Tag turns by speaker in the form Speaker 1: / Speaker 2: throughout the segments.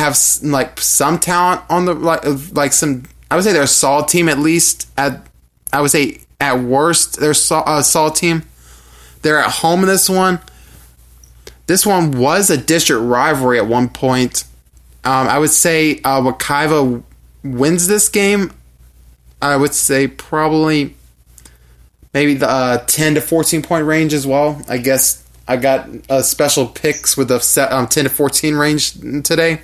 Speaker 1: have like some talent on the like some. I would say they're a solid team at least. I would say at worst they're a solid team. They're at home in this one. This one was a district rivalry at one point. I would say Wekiva wins this game. I would say probably maybe the 10 to 14 point range as well. I guess I got special picks with the 10 to 14 range today.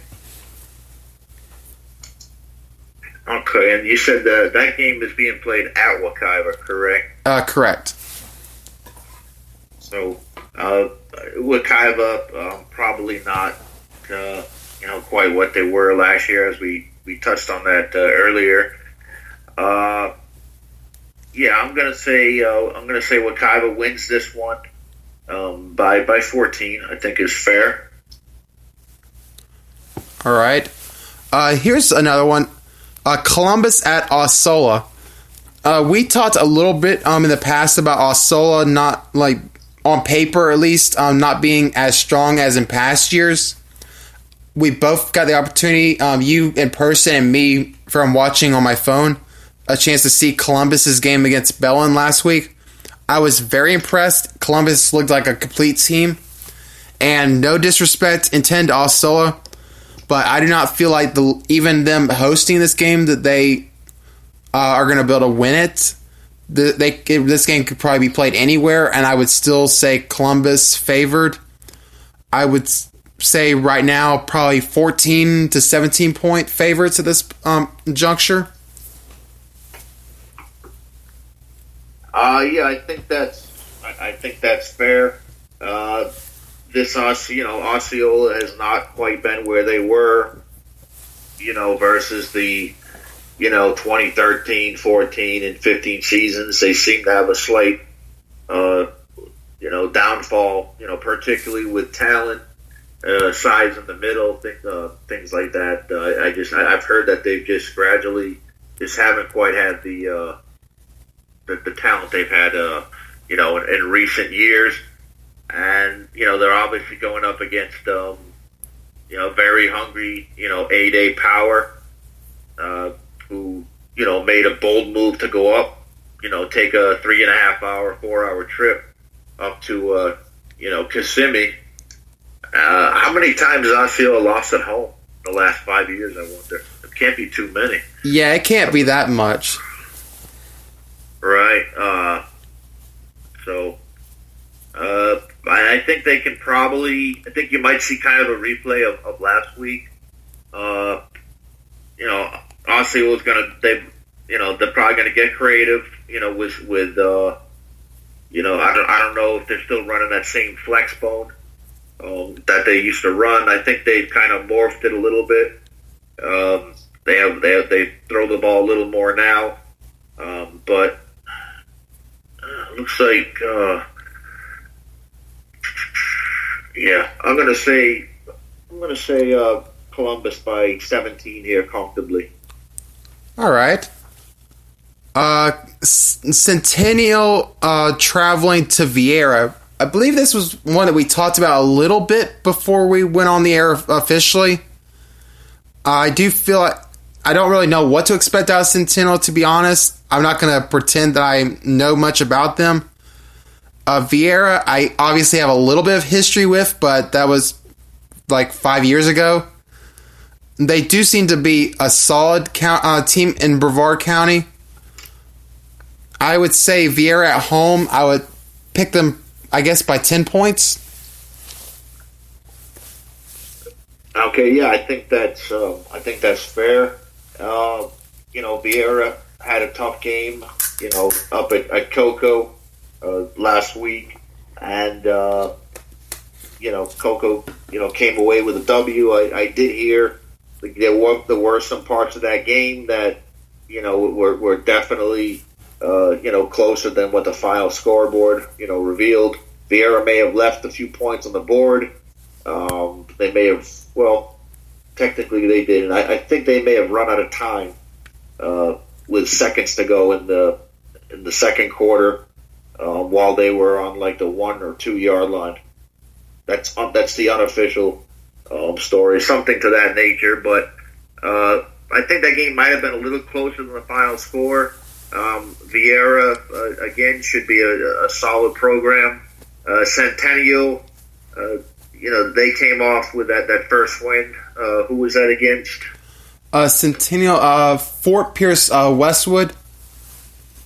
Speaker 2: Okay, and you said that game is being played at Wekiva, correct?
Speaker 1: Correct.
Speaker 2: So, Wekiva probably not, quite what they were last year, as we touched on that earlier. I'm gonna say Wekiva wins this one by 14. I think is fair.
Speaker 1: All right. Here's another one. Columbus at Osceola. We talked a little bit in the past about Osceola not like on paper at least not being as strong as in past years. We both got the opportunity, you in person and me from watching on my phone, a chance to see Columbus's game against Bellin last week. I was very impressed. Columbus looked like a complete team. And no disrespect intended to Osceola, but I do not feel like even them hosting this game that they are going to be able to win it. This game could probably be played anywhere, and I would still say Columbus favored. I would say right now probably 14 to 17 point favorites at this juncture.
Speaker 2: I think that's fair. This Osceola has not quite been where they were, versus the 2013, 14, and 15 seasons. They seem to have a slight downfall, particularly with talent, size in the middle, things like that. I've heard that they've just gradually just haven't quite had the talent they've had, in recent years. And, they're obviously going up against, very hungry, A-Day Power, who, made a bold move to go up, take a 3.5 hour, 4 hour trip up to, Kissimmee. How many times has Osceola lost at home in the last 5 years, I wonder? It can't be too many.
Speaker 1: Yeah, it can't be that much.
Speaker 2: Right. I think they can probably. I think you might see kind of a replay of last week. Osceola's they're probably gonna get creative. With I don't know if they're still running that same flex bone that they used to run. I think they've kind of morphed it a little bit. They throw the ball a little more now, but. Looks like, I'm gonna say Columbus by 17 here comfortably.
Speaker 1: All right. Centennial traveling to Vieira. I believe this was one that we talked about a little bit before we went on the air officially. I do feel like I don't really know what to expect out of Centennial, to be honest. I'm not going to pretend that I know much about them. Vieira, I obviously have a little bit of history with, but that was like 5 years ago. They do seem to be a solid team in Brevard County. I would say Vieira at home, I would pick them, I guess, by 10 points.
Speaker 2: Okay, yeah, I think that's fair. Vieira had a tough game, up at Cocoa last week, and Cocoa, came away with a W. I did hear there were some parts of that game that were definitely closer than what the final scoreboard revealed. Vieira may have left a few points on the board. They may have, technically they did, and I think they may have run out of time with seconds to go in the second quarter while they were on like the 1 or 2 yard line. That's the unofficial story, something to that nature. But I think that game might have been a little closer than the final score. Vieira, again, should be a solid program. Centennial, they came off with that first win. Who was that against?
Speaker 1: Centennial, Fort Pierce, Westwood.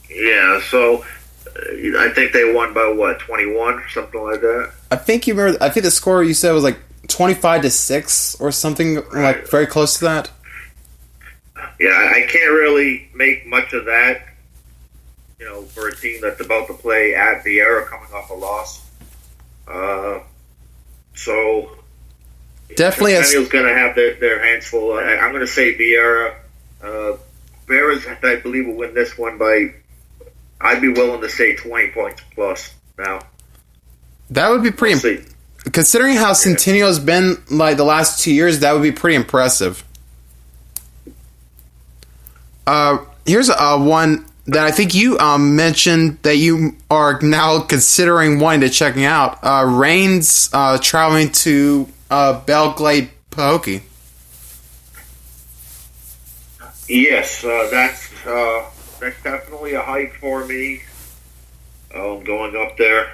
Speaker 2: Yeah, so I think they won by 21, something like that.
Speaker 1: I think the score you said was like 25-6 or something, like very close to that.
Speaker 2: Yeah, I can't really make much of that, for a team that's about to play at Vieira coming off a loss. So
Speaker 1: definitely,
Speaker 2: Centennial's going to have their hands full. I'm going to say Vieira. Vieira's, I believe, will win this one by, I'd be willing to say 20 points plus now. That
Speaker 1: would be pretty. Considering how Centennial's been like the last 2 years, that would be pretty impressive. Here's one that I think you mentioned that you are now considering wanting to checking out. Reigns traveling to Belgrade Pahokee.
Speaker 2: Yes, that's definitely a hike for me. Going up there,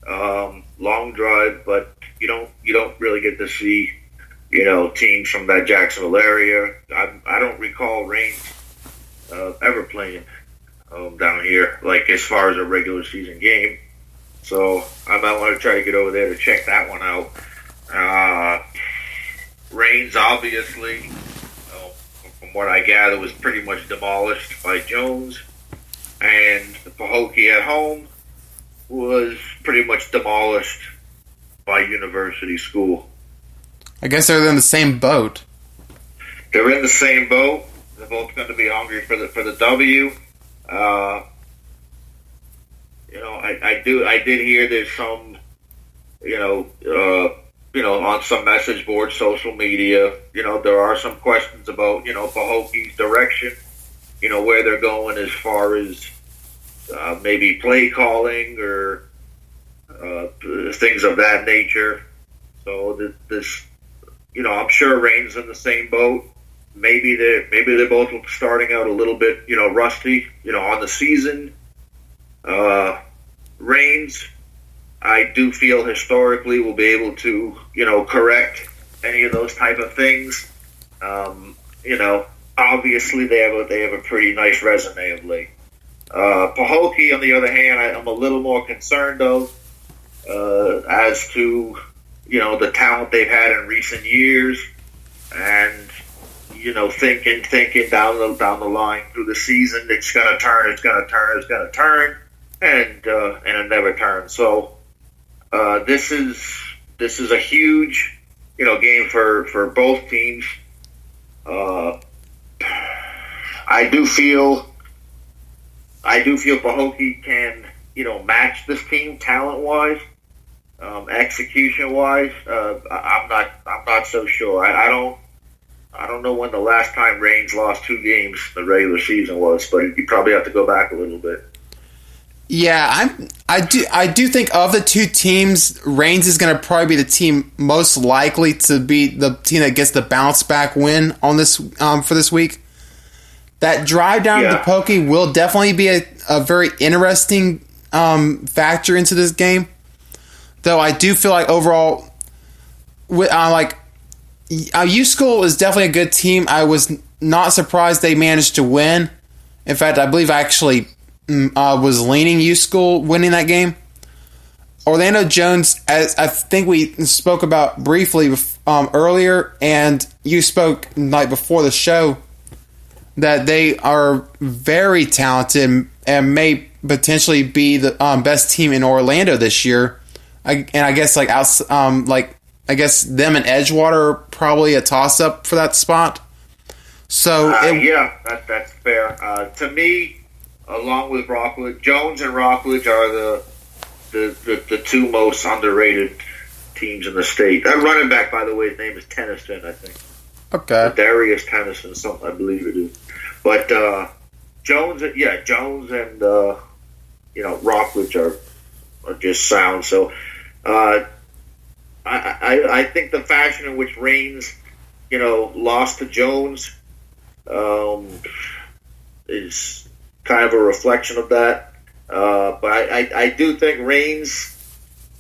Speaker 2: long drive, but you don't really get to see teams from that Jacksonville area. I don't recall Reigns ever playing down here, like as far as a regular season game. So I might want to try to get over there to check that one out. Reigns, obviously, from what I gather, was pretty much demolished by Jones, and the Pahokee at home was pretty much demolished by University School.
Speaker 1: I guess they're in the same boat.
Speaker 2: They're in the same boat. They're both going to be hungry for the W. I did hear there's some, on some message boards, social media, there are some questions about, Pahokee's direction, where they're going as far as maybe play calling or things of that nature. So this, I'm sure Reigns in the same boat. Maybe they're both starting out a little bit, rusty, on the season. Reigns, I do feel historically will be able to, correct any of those type of things. Obviously they have a pretty nice resume of late. Pahokee, on the other hand, I'm a little more concerned of as to, the talent they've had in recent years, and thinking down the line through the season, it's going to turn, and it never turns. So this is a huge, game for both teams. I do feel Pahokee can, match this team talent wise, execution wise. I'm not so sure. I don't know when the last time Reigns lost 2 games in the regular season was, but you probably have to go back a little bit.
Speaker 1: Yeah, I do think of the 2 teams, Reigns is going to probably be the team most likely to be the team that gets the bounce back win on this for this week. That drive down to Pahokee will definitely be a very interesting factor into this game. Though I do feel like overall, U School is definitely a good team. I was not surprised they managed to win. In fact, I believe I actually was leaning U School winning that game. Orlando Jones, as I think we spoke about briefly earlier, and you spoke before the show, that they are very talented and may potentially be the best team in Orlando this year. I guess I guess them and Edgewater are probably a toss-up for that spot. So
Speaker 2: that's fair. To me, along with Rockledge, Jones and Rockledge are the 2 most underrated teams in the state. That running back, by the way, his name is Tennyson, I think.
Speaker 1: Okay.
Speaker 2: Darius Tennyson, something I believe it is. But Jones and Rockledge are just sound. So I think the fashion in which Reigns, lost to Jones, is kind of a reflection of that. But I do think Reigns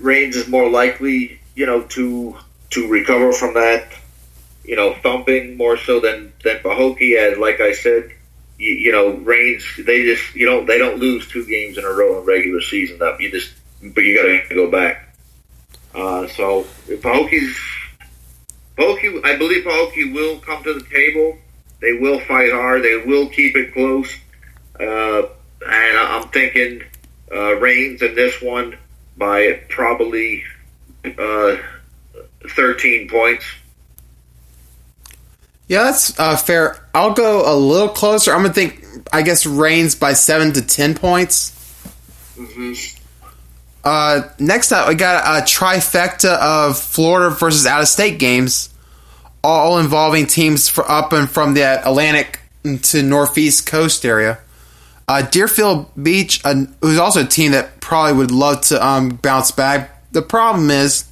Speaker 2: is more likely, to recover from that, thumping more so than Pahokee. As like I said, Reigns, they don't lose 2 games in a row in regular season. But you got to go back. So Pahokee, I believe Pahokee will come to the table. They will fight hard. They will keep it close. And I'm thinking Reigns in this one by probably 13 points.
Speaker 1: Yeah, that's fair. I'll go a little closer. I'm going to think, I guess, Reigns by 7 to 10 points.
Speaker 2: Mm-hmm.
Speaker 1: Next up, we got a trifecta of Florida versus out-of-state games, all involving teams up and from the Atlantic to Northeast Coast area. Deerfield Beach, who's also a team that probably would love to bounce back. The problem is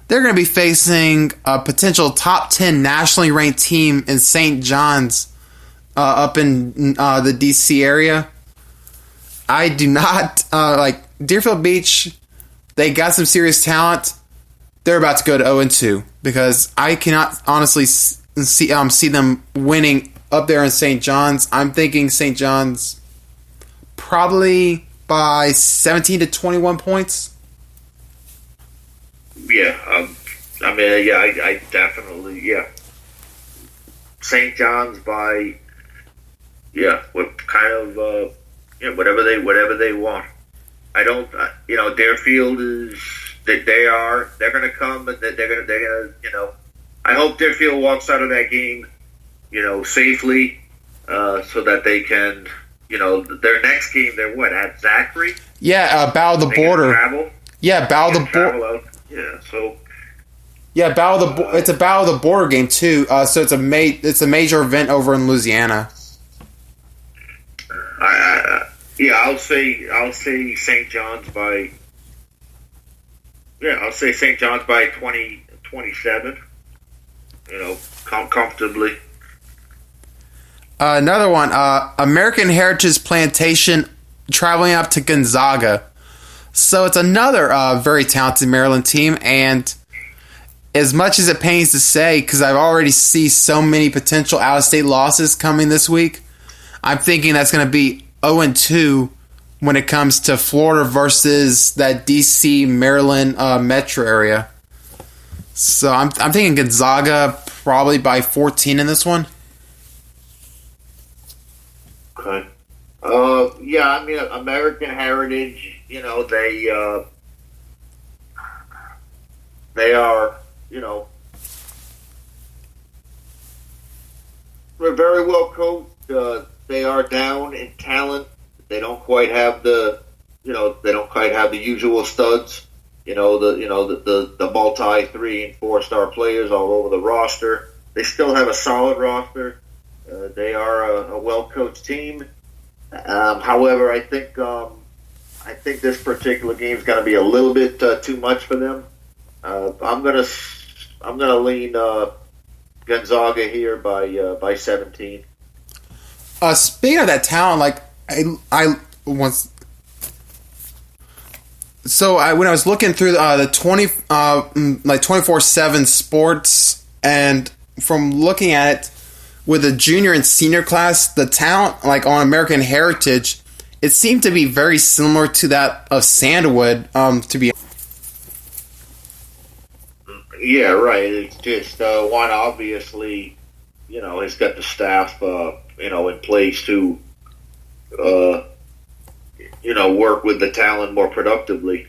Speaker 1: they're going to be facing a potential top 10 nationally ranked team in St. John's up in the D.C. area. I do not like Deerfield Beach. They got some serious talent. They're about to go to 0-2 because I cannot honestly see them winning up there in St. John's. I'm thinking St. John's probably by 17 to 21 points.
Speaker 2: Yeah, I definitely, St. John's by, what kind of, whatever they want. I don't, Deerfield is, they're going to come, and they're going to, I hope Deerfield walks out of that game, safely, so that they can, their next game, they're what, at Zachary?
Speaker 1: Yeah, Battle of the Border.
Speaker 2: Travel?
Speaker 1: Yeah, Battle of the Border.
Speaker 2: Yeah, so.
Speaker 1: Yeah, it's a Battle of the Border game too. So it's a major event over in Louisiana.
Speaker 2: I'll say St. John's by. Yeah, I'll say St. John's by 27. Comfortably.
Speaker 1: Another one, American Heritage Plantation traveling up to Gonzaga. So it's another very talented Maryland team, and as much as it pains to say, because I've already see so many potential out-of-state losses coming this week, I'm thinking that's going to be 0-2 when it comes to Florida versus that D.C., Maryland metro area. So I'm thinking Gonzaga probably by 14 in this one.
Speaker 2: Okay. American Heritage, they are, they're very well coached. They are down in talent. They don't quite have the usual studs. The multi 3 and 4 star players all over the roster. They still have a solid roster. They are a well coached team. However, I think this particular game is going to be a little bit too much for them. I'm gonna lean Gonzaga here by 17.
Speaker 1: Speaking of that talent, like I once. So when I was looking through the 24/7 sports, and from looking at it with the junior and senior class, the talent like on American Heritage, it seemed to be very similar to that of Sandwood. To be.
Speaker 2: Yeah, right. It's just one obviously, has got the staff, in place to, work with the talent more productively.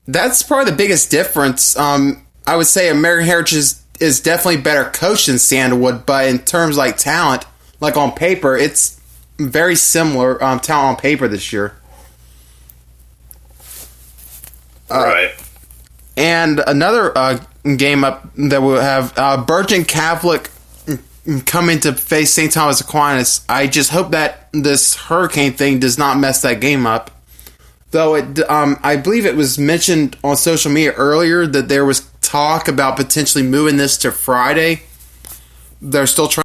Speaker 1: That's probably the biggest difference. I would say American Heritage is definitely better coached than Sandwood, but in terms like talent, like on paper, it's very similar talent on paper this year.
Speaker 2: Right.
Speaker 1: And another game up that we'll have Bergen Catholic coming to face St. Thomas Aquinas. I just hope that this hurricane thing does not mess that game up. Though I believe it was mentioned on social media earlier that there was talk about potentially moving this to Friday. They're still trying